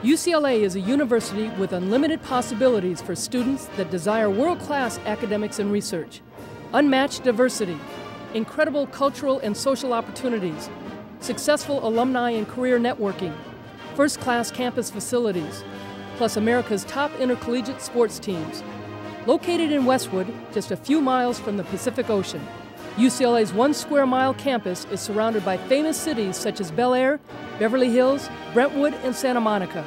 UCLA is a university with unlimited possibilities for students that desire world-class academics and research, unmatched diversity, incredible cultural and social opportunities, successful alumni and career networking, first-class campus facilities, plus America's top intercollegiate sports teams. Located in Westwood, just a few miles from the Pacific Ocean, UCLA's 1 square mile campus is surrounded by famous cities such as Bel Air, Beverly Hills, Brentwood, and Santa Monica.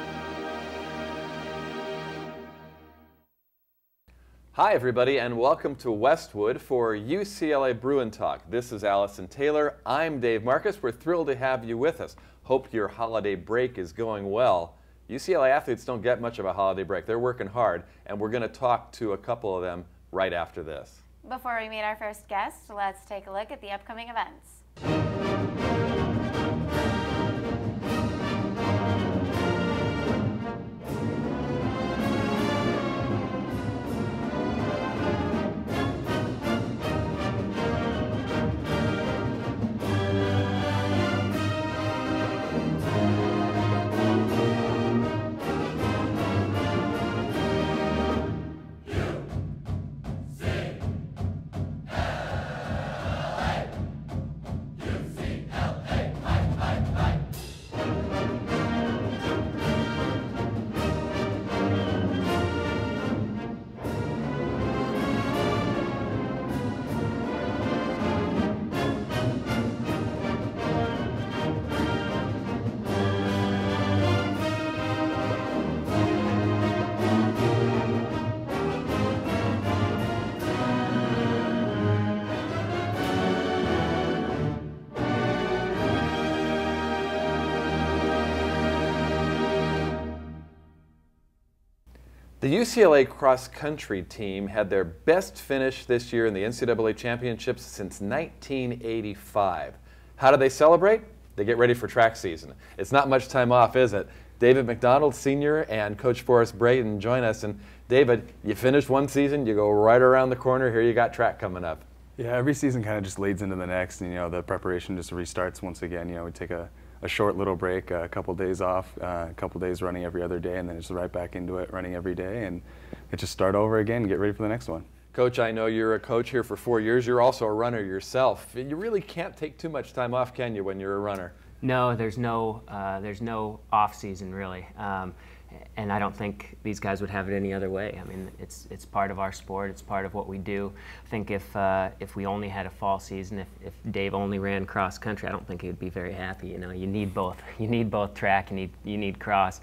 Hi everybody, and welcome to Westwood for UCLA Bruin Talk. This is Allison Taylor. I'm Dave Marcus. We're thrilled to have you with us. Hope your holiday break is going well. UCLA athletes don't get much of a holiday break. They're working hard, and we're going to talk to a couple of them right after this. Before we meet our first guest, let's take a look at the upcoming events. The UCLA cross-country team had their best finish this year in the NCAA championships since 1985. How do they celebrate? They get ready for track season. It's not much time off, is it? David McDonald, Sr., and Coach Forrest Braden join us. And David, you finish one season, you go right around the corner, here you got track coming up. Yeah, every season kind of just leads into the next, and the preparation just restarts once again. We take a short little break, a couple days off, a couple days running every other day, and then it's right back into it, running every day, and it just start over again and get ready for the next one. Coach, I know you're a coach here for 4 years. You're also a runner yourself. You really can't take too much time off, can you, when you're a runner? No, there's no off season really, and I don't think these guys would have it any other way. I mean, it's part of our sport. It's part of what we do. I think if we only had a fall season, if Dave only ran cross country, I don't think he would be very happy. You need both. You need both track. You need cross.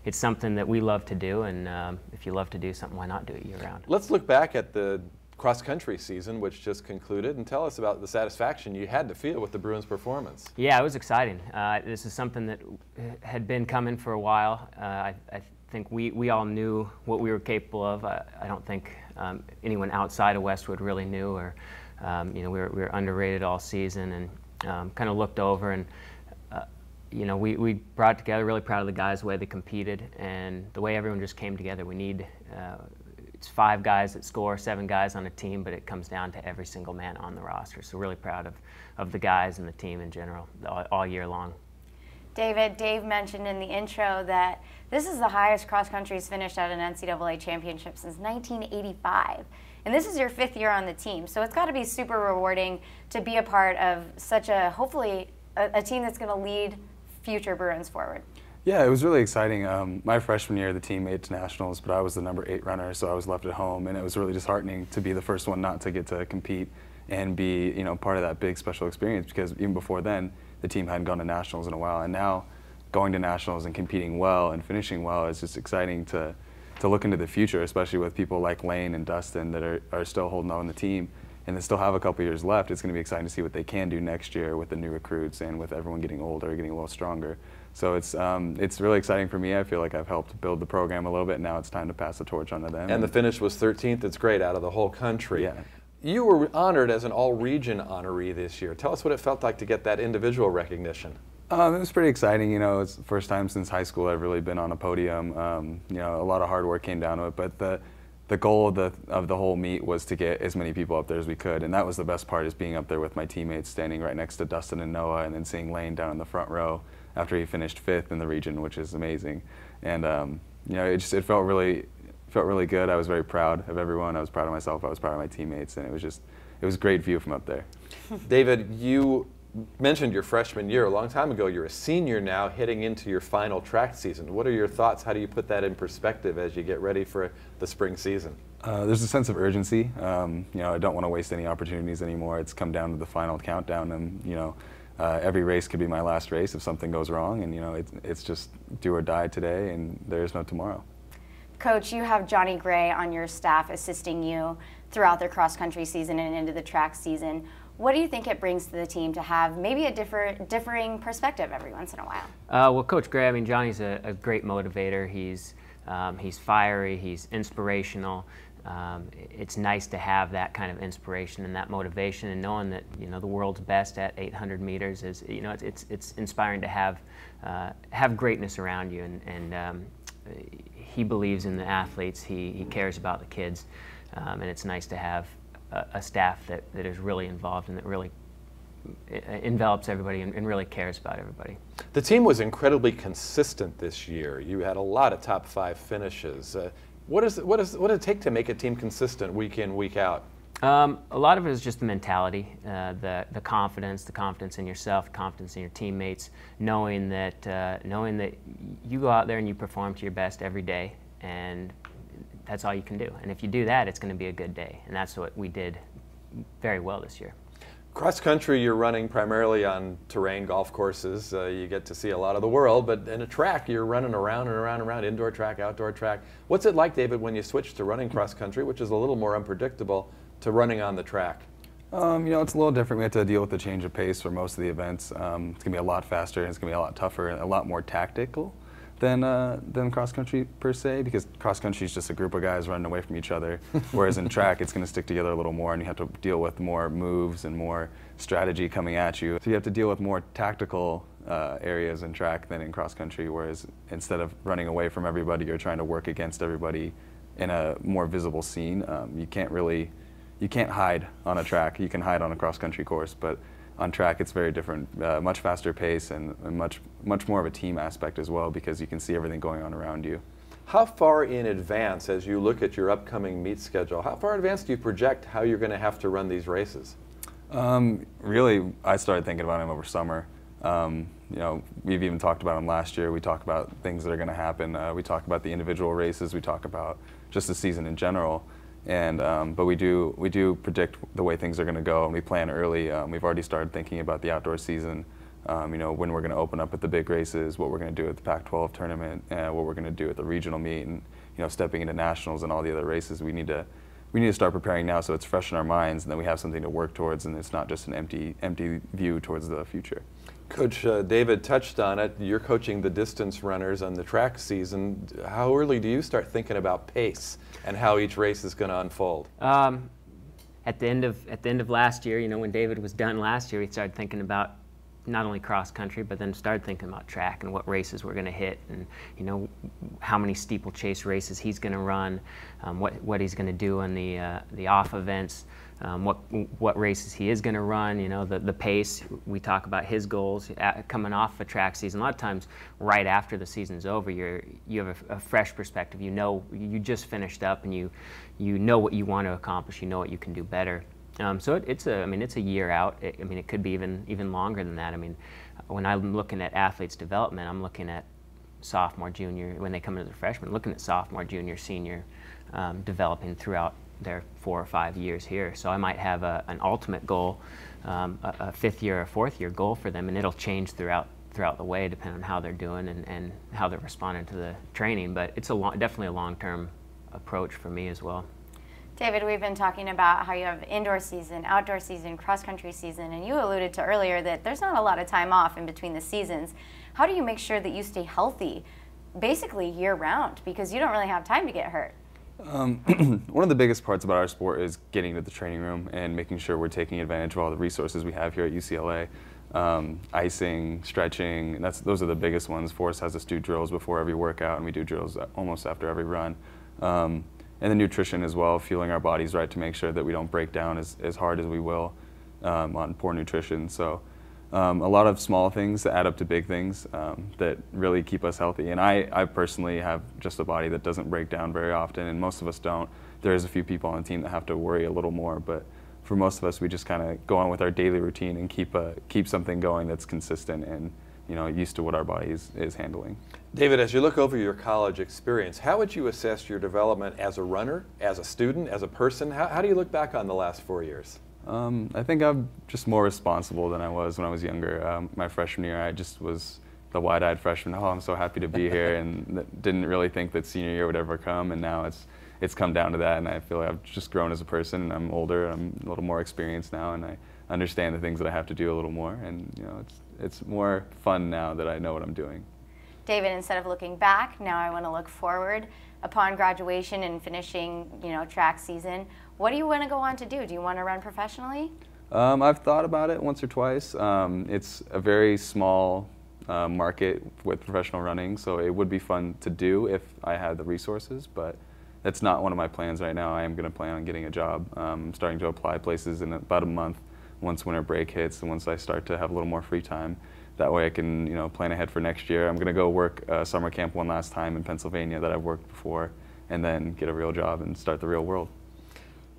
It's something that we love to do, and if you love to do something, why not do it year round? Let's look back at the cross-country season, which just concluded, and tell us about the satisfaction you had to feel with the Bruins' performance. Yeah, it was exciting. This is something that had been coming for a while. I think we all knew what we were capable of. I don't think anyone outside of Westwood really knew, or we were underrated all season, and kind of looked over, and we brought it together. Really proud of the guys, the way they competed, and the way everyone just came together. We need. It's 5 guys that score, 7 guys on a team, but it comes down to every single man on the roster. So really proud of the guys and the team in general all year long. Dave mentioned in the intro that this is the highest cross country's finished at an NCAA championship since 1985. And this is your 5th year on the team. So it's got to be super rewarding to be a part of such a, hopefully, a team that's going to lead future Bruins forward. Yeah, it was really exciting. My freshman year, the team made it to nationals, but I was the number 8 runner, so I was left at home, and it was really disheartening to be the first one not to get to compete and be, part of that big special experience, because even before then, the team hadn't gone to nationals in a while, and now going to nationals and competing well and finishing well is just exciting to look into the future, especially with people like Lane and Dustin that are still holding on the team and they still have a couple years left. It's going to be exciting to see what they can do next year with the new recruits and with everyone getting older, getting a little stronger. So it's really exciting for me. I feel like I've helped build the program a little bit, and now it's time to pass the torch on to them. And the finish was 13th. It's great, out of the whole country. Yeah. You were honored as an all-region honoree this year. Tell us what it felt like to get that individual recognition. It was pretty exciting. It's the first time since high school I've really been on a podium. A lot of hard work came down to it, but the goal of the whole meet was to get as many people up there as we could, and that was the best part, is being up there with my teammates, standing right next to Dustin and Noah, and then seeing Lane down in the front row after he finished 5th in the region, which is amazing. And you know, it felt really good. I was very proud of everyone. I was proud of myself. I was proud of my teammates, and it was a great view from up there. David, you mentioned your freshman year a long time ago. You're a senior now, heading into your final track season. What are your thoughts? How do you put that in perspective as you get ready for the spring season? There's a sense of urgency. You know, I don't want to waste any opportunities anymore. It's come down to the final countdown, and you know, every race could be my last race if something goes wrong, and you know, it's just do or die today, and there's no tomorrow. Coach, you have Johnny Gray on your staff assisting you throughout the cross-country season and into the track season. What do you think it brings to the team to have maybe a differing perspective every once in a while? Well, Coach Gray, I mean, Johnny's a great motivator. He's fiery, he's inspirational. It's nice to have that kind of inspiration and that motivation, and knowing that, you know, the world's best at 800 meters is, you know, it's inspiring to have greatness around you, and he believes in the athletes. He cares about the kids, and it's nice to have a staff that is really involved and that really envelops everybody and really cares about everybody. The team was incredibly consistent this year. You had a lot of top 5 finishes. What does it take to make a team consistent week in, week out? A lot of it is just the mentality, the confidence in yourself, confidence in your teammates, knowing that you go out there and you perform to your best every day, and that's all you can do. And if you do that, it's going to be a good day, and that's what we did very well this year. Cross country, you're running primarily on terrain golf courses. You get to see a lot of the world, but in a track, you're running around and around and around, indoor track, outdoor track. What's it like, David, when you switch to running cross country, which is a little more unpredictable, to running on the track? You know, it's a little different. We have to deal with the change of pace for most of the events. It's going to be a lot faster, and it's going to be a lot tougher, and a lot more tactical than cross country per se, because cross country is just a group of guys running away from each other, whereas in track it's going to stick together a little more, and you have to deal with more moves and more strategy coming at you. So you have to deal with more tactical areas in track than in cross country, whereas instead of running away from everybody, you're trying to work against everybody in a more visible scene. You can't hide on a track. You can hide on a cross country course, but on track it's very different, much faster pace, and much more of a team aspect as well, because you can see everything going on around you. How far in advance, as you look at your upcoming meet schedule, how far in advance do you project how you're going to have to run these races? Really, I started thinking about them over summer. You know, we've even talked about them last year. We talk about things that are going to happen. We talk about the individual races. We talk about just the season in general. And but we do predict the way things are going to go, and we plan early. We've already started thinking about the outdoor season. You know, when we're going to open up at the big races, what we're going to do at the Pac-12 tournament, what we're going to do at the regional meet, and you know, stepping into nationals and all the other races. We need to start preparing now, so it's fresh in our minds, and then we have something to work towards, and it's not just an empty view towards the future. Coach David touched on it. You're coaching the distance runners on the track season. How early do you start thinking about pace and how each race is going to unfold? At the end of last year, you know, when David was done last year, we started thinking about not only cross country, but then started thinking about track and what races we're going to hit, and you know, how many steeplechase races he's going to run, what he's going to do on the off events. What races he is going to run, you know, the pace. We talk about his goals coming off a track season. A lot of times, right after the season's over, you have a fresh perspective. You know, you just finished up, and you know what you want to accomplish. You know what you can do better. So it's a year out. I mean, it could be even longer than that. I mean, when I'm looking at athletes' development, I'm looking at sophomore, junior, when they come into the freshman, looking at sophomore, junior, senior, developing throughout their 4 or 5 years here. So I might have an ultimate goal, a 5th year or 4th year goal for them, and it'll change throughout the way depending on how they're doing and how they're responding to the training. But it's definitely a long-term approach for me as well. David, we've been talking about how you have indoor season, outdoor season, cross-country season, and you alluded to earlier that there's not a lot of time off in between the seasons. How do you make sure that you stay healthy basically year-round, because you don't really have time to get hurt? One of the biggest parts about our sport is getting to the training room and making sure we're taking advantage of all the resources we have here at UCLA. Icing, stretching, those are the biggest ones. Forrest has us do drills before every workout, and we do drills almost after every run. the nutrition as well, fueling our bodies right to make sure that we don't break down as hard as we will on poor nutrition. So a lot of small things that add up to big things that really keep us healthy. And I personally have just a body that doesn't break down very often, and most of us don't. There's a few people on the team that have to worry a little more, but for most of us, we just kind of go on with our daily routine and keep something going that's consistent and used to what our body is handling. David, as you look over your college experience, how would you assess your development as a runner, as a student, as a person? How do you look back on the last 4 years? I think I'm just more responsible than I was when I was younger. My freshman year, I just was the wide-eyed freshman. Oh, I'm so happy to be here, and didn't really think that senior year would ever come. And now it's come down to that, and I feel like I've just grown as a person. And I'm older, and I'm a little more experienced now, and I understand the things that I have to do a little more. And it's more fun now that I know what I'm doing. David, instead of looking back, now I want to look forward. Upon graduation and finishing, track season, what do you want to go on to do? Do you want to run professionally? I've thought about it once or twice. It's a very small market with professional running, so it would be fun to do if I had the resources, but that's not one of my plans right now. I am going to plan on getting a job. I'm starting to apply places in about a month once winter break hits and once I start to have a little more free time. That way I can plan ahead for next year. I'm going to go work summer camp one last time in Pennsylvania that I've worked before, and then get a real job and start the real world.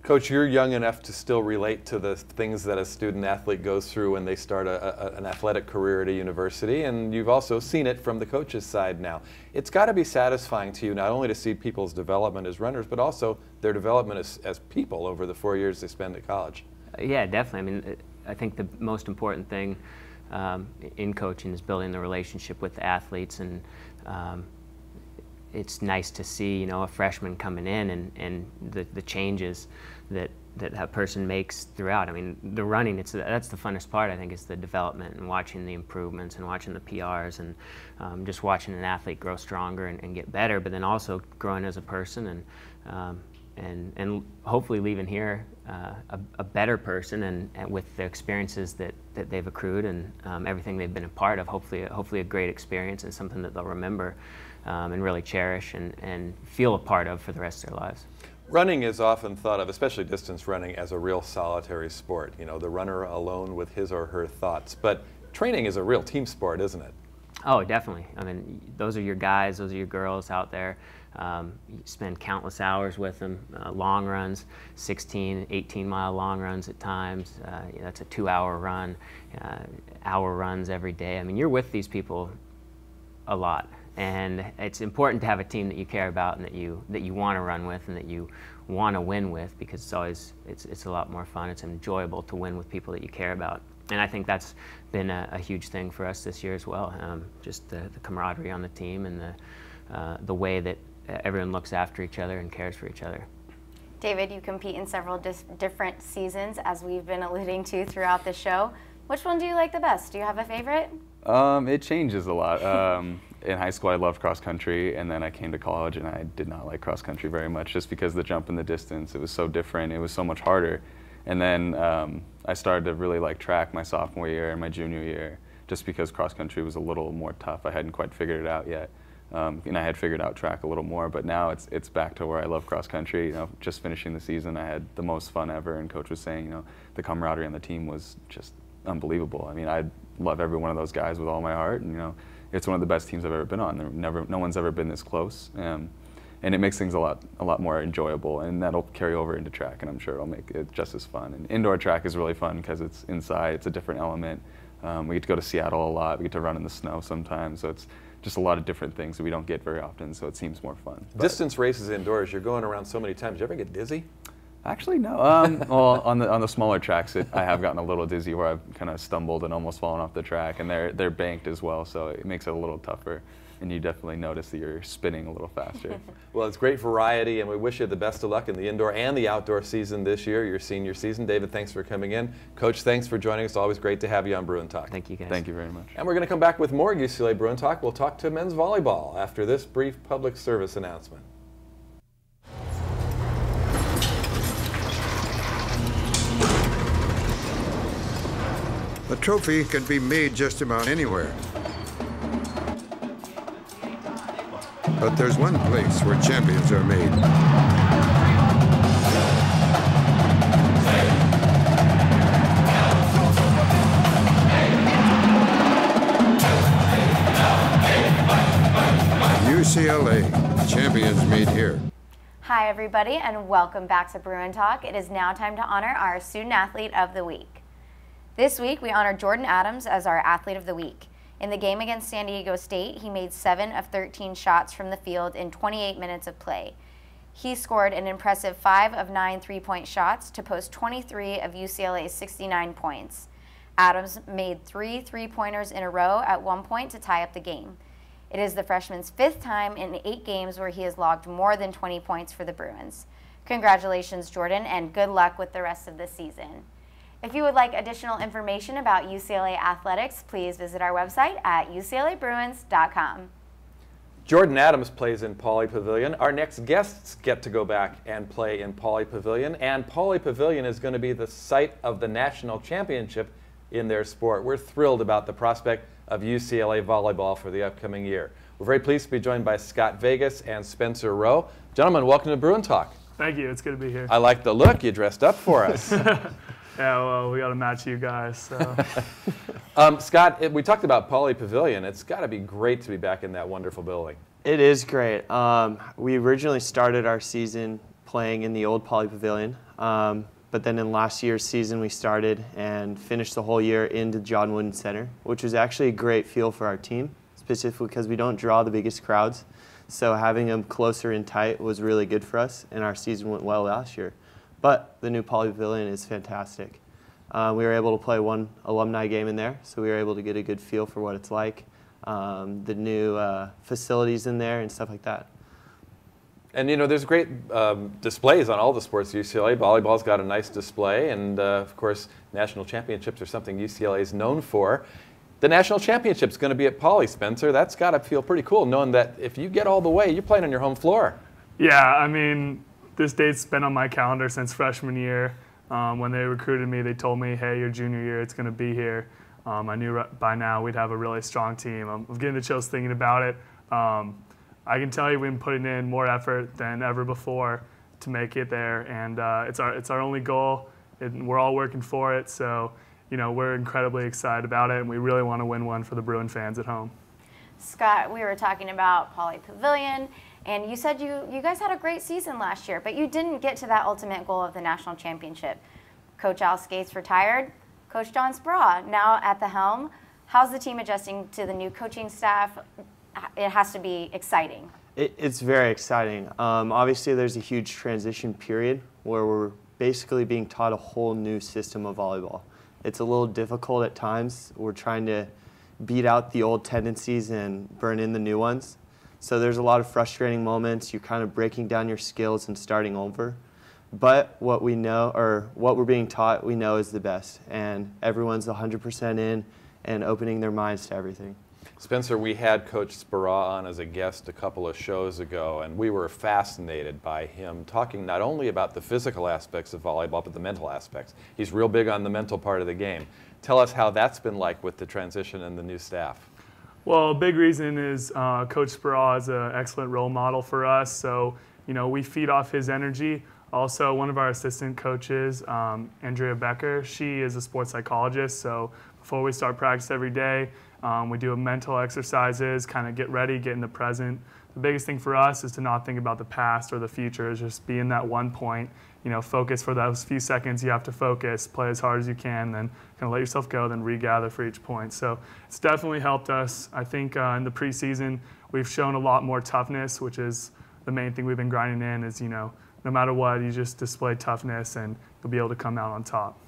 Coach, you're young enough to still relate to the things that a student athlete goes through when they start an athletic career at a university, and you've also seen it from the coach's side now. It's got to be satisfying to you not only to see people's development as runners, but also their development as people over the 4 years they spend at college. Yeah, definitely. I mean, I think the most important thing in coaching is building the relationship with the athletes, and it's nice to see a freshman coming in and the changes that person makes throughout. I mean, the running, that's the funnest part, I think, is the development and watching the improvements and watching the PRs and just watching an athlete grow stronger and get better, but then also growing as a person and hopefully leaving here a better person and with the experiences that they've accrued and everything they've been a part of, hopefully a great experience and something that they'll remember and really cherish and feel a part of for the rest of their lives. Running is often thought of, especially distance running, as a real solitary sport. The runner alone with his or her thoughts. But training is a real team sport, isn't it? Oh, definitely. I mean, those are your guys, those are your girls out there. You spend countless hours with them, long runs, 16, 18-mile long runs at times. That's a 2-hour run, hour runs every day. I mean, you're with these people a lot. And it's important to have a team that you care about and that you want to run with and that you want to win with, because it's a lot more fun. It's enjoyable to win with people that you care about. And I think that's been a huge thing for us this year as well. Just the camaraderie on the team and the way that everyone looks after each other and cares for each other. David, you compete in several different seasons, as we've been alluding to throughout the show. Which one do you like the best? Do you have a favorite? It changes a lot. In high school, I loved cross country, and then I came to college, and I did not like cross country very much, just because the jump in the distance, it was so different, it was so much harder. And then I started to really like track my sophomore year and my junior year, just because cross country was a little more tough. I hadn't quite figured it out yet, and I had figured out track a little more. But now it's back to where I love cross country. Just finishing the season, I had the most fun ever, and Coach was saying, the camaraderie on the team was just unbelievable. I mean, I love every one of those guys with all my heart, and it's one of the best teams I've ever been on. No one's ever been this close, and it makes things a lot more enjoyable, and that'll carry over into track, and I'm sure it'll make it just as fun. And indoor track is really fun because it's inside, it's a different element. We get to go to Seattle a lot, we get to run in the snow sometimes, so it's just a lot of different things that we don't get very often, so it seems more fun. Distance races indoors, you're going around so many times, do you ever get dizzy? Actually, no. Well, on the smaller tracks, I have gotten a little dizzy where I've kind of stumbled and almost fallen off the track, and they're banked as well, so it makes it a little tougher, and you definitely notice that you're spinning a little faster. Well, it's great variety, and we wish you the best of luck in the indoor and the outdoor season this year, your senior season. David, thanks for coming in. Coach, thanks for joining us. Always great to have you on Bruin Talk. Thank you, guys. Thank you very much. And we're going to come back with more UCLA Bruin Talk. We'll talk to men's volleyball after this brief public service announcement. The trophy can be made just about anywhere. But there's one place where champions are made. UCLA, champions meet here. Hi everybody and welcome back to Bruin Talk. It is now time to honor our Student Athlete of the Week. This week we honor Jordan Adams as our Athlete of the Week. In the game against San Diego State, he made 7 of 13 shots from the field in 28 minutes of play. He scored an impressive 5 of 9 three-point shots to post 23 of UCLA's 69 points. Adams made 3 three-pointers in a row at one point to tie up the game. It is the freshman's 5th time in 8 games where he has logged more than 20 points for the Bruins. Congratulations, Jordan, and good luck with the rest of the season. If you would like additional information about UCLA athletics, please visit our website at uclabruins.com. Jordan Adams plays in Pauley Pavilion. Our next guests get to go back and play in Pauley Pavilion, and Pauley Pavilion is going to be the site of the national championship in their sport. We're thrilled about the prospect of UCLA volleyball for the upcoming year. We're very pleased to be joined by Scott Vegas and Spencer Rowe. Gentlemen, welcome to Bruin Talk. Thank you. It's good to be here. I like the look. You dressed up for us. Yeah, well, we got to match you guys. So. Scott, we talked about Pauley Pavilion. It's got to be great to be back in that wonderful building. It is great. We originally started our season playing in the old Pauley Pavilion, but then in last year's season we started and finished the whole year in the John Wooden Center, which was actually a great feel for our team, specifically because we don't draw the biggest crowds. So having them closer and tight was really good for us, and our season went well last year. But the new Pauley Pavilion is fantastic. We were able to play one alumni game in there, so we were able to get a good feel for what it's like, the new facilities in there and stuff like that. And, you know, there's great displays on all the sports at UCLA. Volleyball's got a nice display, and, of course, national championships are something UCLA is known for. The national championship's going to be at Pauley, Spencer. That's got to feel pretty cool, knowing that if you get all the way, you're playing on your home floor. Yeah, I mean, this date's been on my calendar since freshman year. When they recruited me, they told me, hey, your junior year, it's going to be here. I knew by now we'd have a really strong team. I'm getting the chills thinking about it. I can tell you we've been putting in more effort than ever before to make it there, and it's our only goal, and we're all working for it. So, you know, we're incredibly excited about it, and we really want to win one for the Bruin fans at home. Scott, we were talking about Pauley Pavilion, and you said you guys had a great season last year, but you didn't get to that ultimate goal of the national championship. Coach Al Skates retired. Coach John Speraw now at the helm. How's the team adjusting to the new coaching staff? It has to be exciting. It's very exciting. Obviously, there's a huge transition period where we're basically being taught a whole new system of volleyball. It's a little difficult at times. We're trying to beat out the old tendencies and burn in the new ones. So there's a lot of frustrating moments. You're kind of breaking down your skills and starting over. But what we know, or what we're being taught, we know is the best. And everyone's 100% in and opening their minds to everything. Spencer, we had Coach Speraw on as a guest a couple of shows ago, and we were fascinated by him talking not only about the physical aspects of volleyball, but the mental aspects. He's real big on the mental part of the game. Tell us how that's been like with the transition and the new staff. Well, a big reason is Coach Speraw is an excellent role model for us, so you know we feed off his energy. Also, one of our assistant coaches, Andrea Becker, she is a sports psychologist, so before we start practice every day, we do mental exercises, kind of get ready, get in the present. The biggest thing for us is to not think about the past or the future, is just be in that one point, you know, focus for those few seconds you have to focus, play as hard as you can, then kind of let yourself go, then regather for each point. So it's definitely helped us. I think in the preseason, we've shown a lot more toughness, which is the main thing we've been grinding in is, you know, no matter what, you just display toughness and you'll be able to come out on top.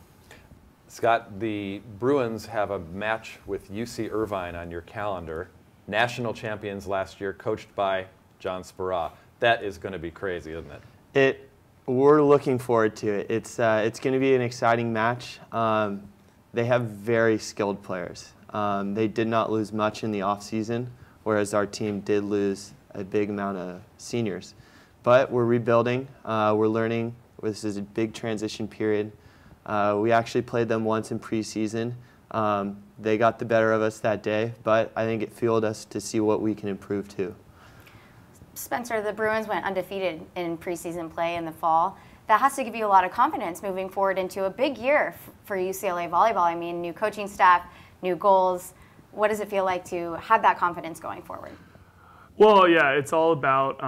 Scott, the Bruins have a match with UC Irvine on your calendar. National champions last year, coached by John Speraw. That is going to be crazy, isn't it? We're looking forward to it. It's going to be an exciting match. They have very skilled players. They did not lose much in the offseason, whereas our team did lose a big amount of seniors. But we're rebuilding. We're learning. This is a big transition period. We actually played them once in preseason. They got the better of us that day, but I think it fueled us to see what we can improve to. Spencer, the Bruins went undefeated in preseason play in the fall. That has to give you a lot of confidence moving forward into a big year for UCLA volleyball. I mean, new coaching staff, new goals. What does it feel like to have that confidence going forward? Well, yeah, it's all about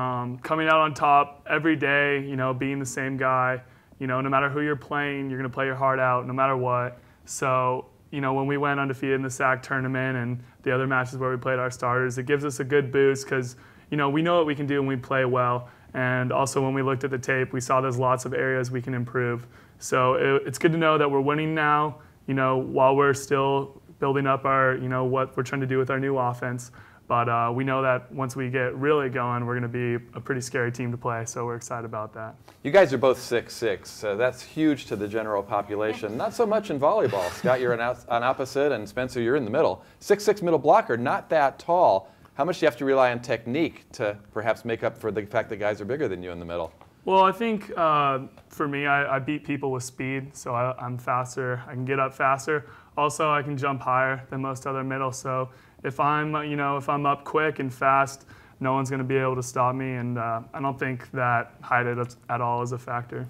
coming out on top every day, you know, being the same guy. You know, no matter who you're playing, you're going to play your heart out no matter what. So, you know, when we went undefeated in the SAC tournament and the other matches where we played our starters, it gives us a good boost because, you know, we know what we can do when we play well. And also when we looked at the tape, we saw there's lots of areas we can improve. So it's good to know that we're winning now, you know, while we're still building up our, you know, what we're trying to do with our new offense. But we know that once we get really going, we're going to be a pretty scary team to play, so we're excited about that. You guys are both 6'6". That's huge to the general population. Not so much in volleyball. Scott, you're on opposite, and Spencer, you're in the middle. 6'6" middle blocker, not that tall. How much do you have to rely on technique to perhaps make up for the fact that guys are bigger than you in the middle? Well, I think for me, I beat people with speed, so I'm faster. I can get up faster. Also, I can jump higher than most other middle, so if I'm up quick and fast, no one's going to be able to stop me, and I don't think that height at all is a factor.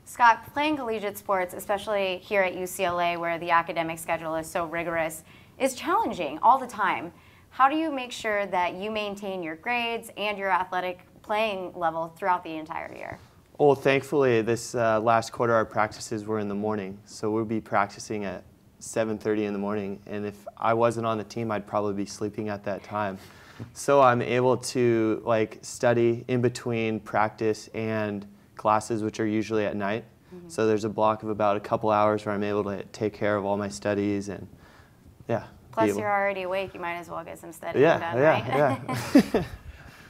Scott, playing collegiate sports, especially here at UCLA where the academic schedule is so rigorous, is challenging all the time. How do you make sure that you maintain your grades and your athletic playing level throughout the entire year? Well, thankfully, this last quarter, our practices were in the morning, so we'll be practicing at 7:30 in the morning, and if I wasn't on the team, I'd probably be sleeping at that time. So I'm able to study in between practice and classes, which are usually at night. Mm-hmm. So there's a block of about a couple hours where I'm able to take care of all my studies, and yeah. Plus, you're already awake. You might as well get some studying done, right? Yeah.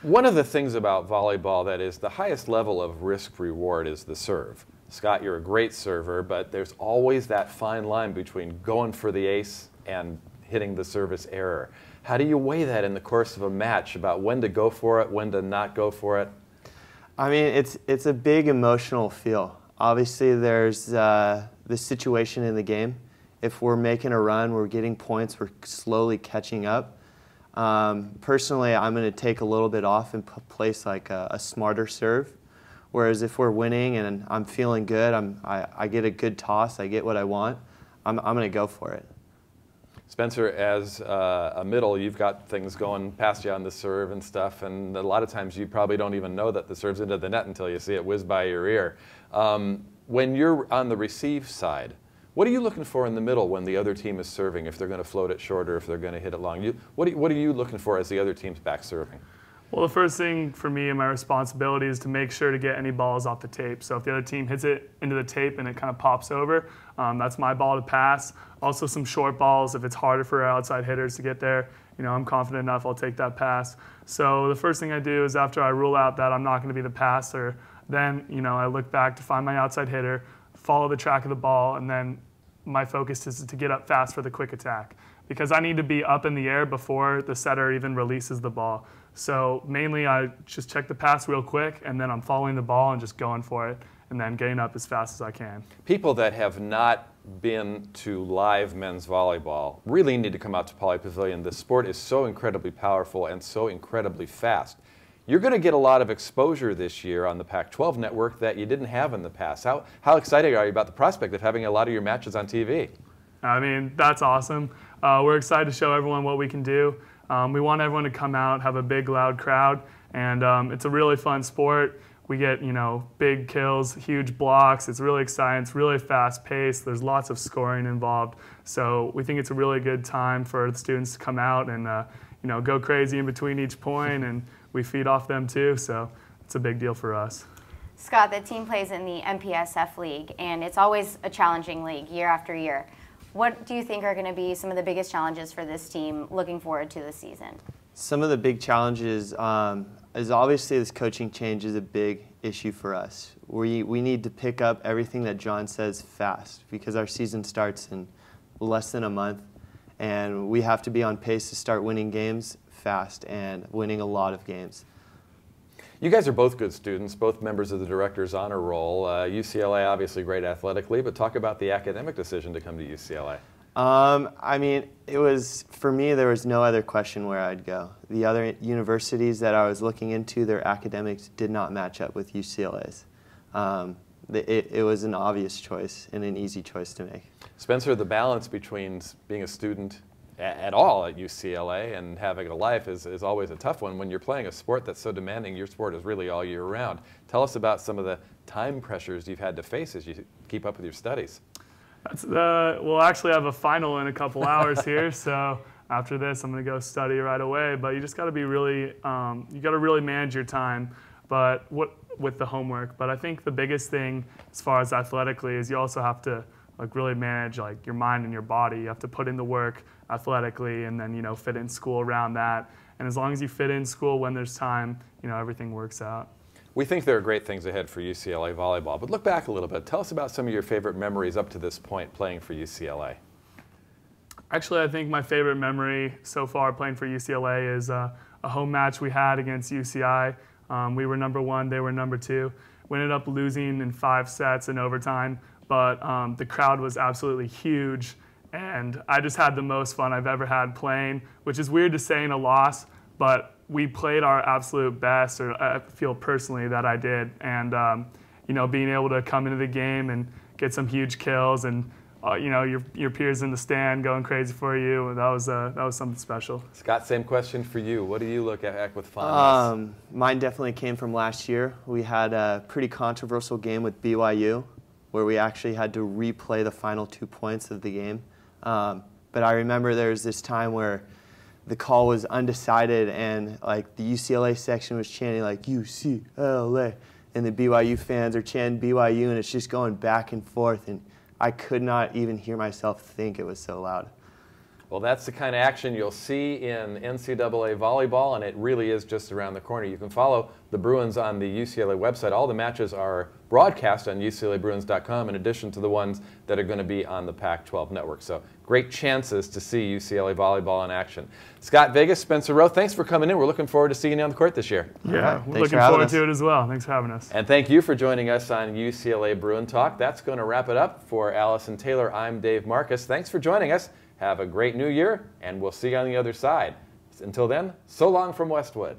One of the things about volleyball that is the highest level of risk-reward is the serve. Scott, you're a great server, but there's always that fine line between going for the ace and hitting the service error. How do you weigh that in the course of a match about when to go for it, when to not go for it? I mean, it's a big emotional feel. Obviously, there's the situation in the game. If we're making a run, we're getting points, we're slowly catching up. Personally, I'm going to take a little bit off and place like a smarter serve. Whereas if we're winning and I'm feeling good, I get a good toss, I get what I want, I'm going to go for it. Spencer, as a middle, you've got things going past you on the serve and stuff, and a lot of times you probably don't even know that the serve's into the net until you see it whiz by your ear. When you're on the receive side, what are you looking for in the middle when the other team is serving, if they're going to float it short or if they're going to hit it long? What are you looking for as the other team's back serving? Well, the first thing for me and my responsibility is to make sure to get any balls off the tape. So if the other team hits it into the tape and it kind of pops over, that's my ball to pass. Also some short balls, if it's harder for our outside hitters to get there, you know, I'm confident enough I'll take that pass. So the first thing I do is after I rule out that I'm not going to be the passer, then, you know, I look back to find my outside hitter, follow the track of the ball, and then my focus is to get up fast for the quick attack. Because I need to be up in the air before the setter even releases the ball. So mainly I just check the pass real quick, and then I'm following the ball and just going for it, and then getting up as fast as I can. People that have not been to live men's volleyball really need to come out to Poly Pavilion. The sport is so incredibly powerful and so incredibly fast. You're going to get a lot of exposure this year on the Pac-12 network that you didn't have in the past. How excited are you about the prospect of having a lot of your matches on TV? I mean, that's awesome. We're excited to show everyone what we can do. We want everyone to come out, have a big, loud crowd, and it's a really fun sport. We get, you know, big kills, huge blocks. It's really exciting. It's really fast-paced. There's lots of scoring involved. So we think it's a really good time for the students to come out and, you know, go crazy in between each point, and we feed off them too. So it's a big deal for us. Scott, the team plays in the MPSF League, and it's always a challenging league year after year. What do you think are going to be some of the biggest challenges for this team looking forward to the season? Some of the big challenges is obviously this coaching change is a big issue for us. We need to pick up everything that John says fast because our season starts in less than a month, and we have to be on pace to start winning games fast and winning a lot of games. You guys are both good students, both members of the Director's Honor Roll. UCLA obviously great athletically, but talk about the academic decision to come to UCLA. I mean, it was, for me, there was no other question where I'd go. The other universities that I was looking into, their academics did not match up with UCLA's. It was an obvious choice and an easy choice to make. Spencer, the balance between being a student at all at UCLA and having a life is always a tough one. When you're playing a sport that's so demanding, your sport is really all year round. Tell us about some of the time pressures you've had to face as you keep up with your studies. We'll actually have a final in a couple hours here, so after this I'm going to go study right away. But you just got to be really, you got to really manage your time, but with the homework. But I think the biggest thing as far as athletically is you also have to really manage your mind and your body. You have to put in the work athletically, and then fit in school around that. And as long as you fit in school when there's time, everything works out. We think there are great things ahead for UCLA volleyball, but look back a little bit. Tell us about some of your favorite memories up to this point playing for UCLA. Actually, I think my favorite memory so far playing for UCLA is a home match we had against UCI. We were number 1, they were number 2. We ended up losing in 5 sets in overtime, but the crowd was absolutely huge, and I just had the most fun I've ever had playing, which is weird to say in a loss, but we played our absolute best, or I feel personally that I did. And being able to come into the game and get some huge kills, and your peers in the stand going crazy for you, that was something special. Scott, same question for you. What do you look at with fondness? Mine definitely came from last year. We had a pretty controversial game with BYU, where we actually had to replay the final 2 points of the game. But I remember there was this time where the call was undecided, and the UCLA section was chanting UCLA, and the BYU fans are chanting BYU, and it's just going back and forth, and I could not even hear myself think, it was so loud. Well, that's the kind of action you'll see in NCAA volleyball, and it really is just around the corner. You can follow the Bruins on the UCLA website. All the matches are broadcast on UCLABruins.com in addition to the ones that are going to be on the Pac-12 network. So great chances to see UCLA volleyball in action. Scott Vegas, Spencer Rowe, thanks for coming in. We're looking forward to seeing you on the court this year. Yeah, we're looking forward to it as well. Thanks for having us. And thank you for joining us on UCLA Bruin Talk. That's going to wrap it up. For Allison Taylor, I'm Dave Marcus. Thanks for joining us. Have a great new year, and we'll see you on the other side. Until then, so long from Westwood.